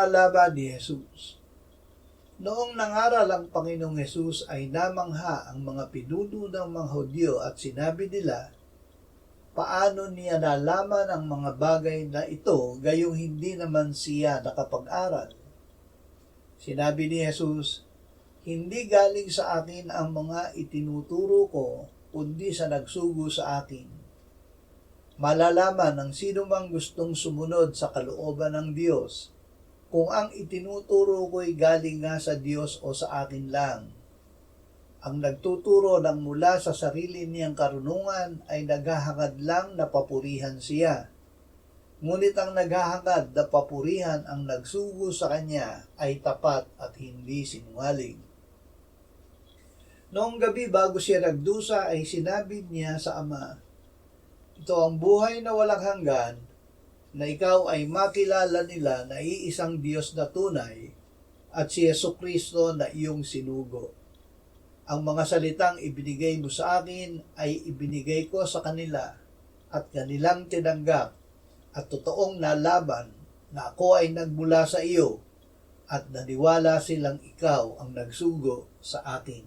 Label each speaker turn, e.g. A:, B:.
A: pinalaban ni Jesus. Noong nangaral ang Panginoong Jesus ay namangha ang mga pinuno ng mga Hudyo at sinabi nila, paano niya nalaman ang mga bagay na ito gayong hindi naman siya nakapag-aral? Sinabi ni Jesus, hindi galing sa akin ang mga itinuturo ko, kundi sa nagsugo sa akin. Malalaman ng sino mang gustong sumunod sa kalooban ng Diyos, kung ang itinuturo ko'y galing nga sa Diyos o sa akin lang. Ang nagtuturo ng mula sa sarili niyang karunungan ay naghahangad lang na papurihan siya. Ngunit ang naghahangad na papurihan ang nagsugo sa kanya ay tapat at hindi sinungaling. Noong gabi bago siya nagdusa ay sinabi niya sa Ama, ito ang buhay na walang hanggan, na ikaw ay makilala nila na iisang Diyos na tunay at si Jesucristo na iyong sinugo. Ang mga salitang ibinigay mo sa akin ay ibinigay ko sa kanila at kanilang tinanggap at totoong nalaman na ako ay nagmula sa iyo at naniwala silang ikaw ang nagsugo sa akin.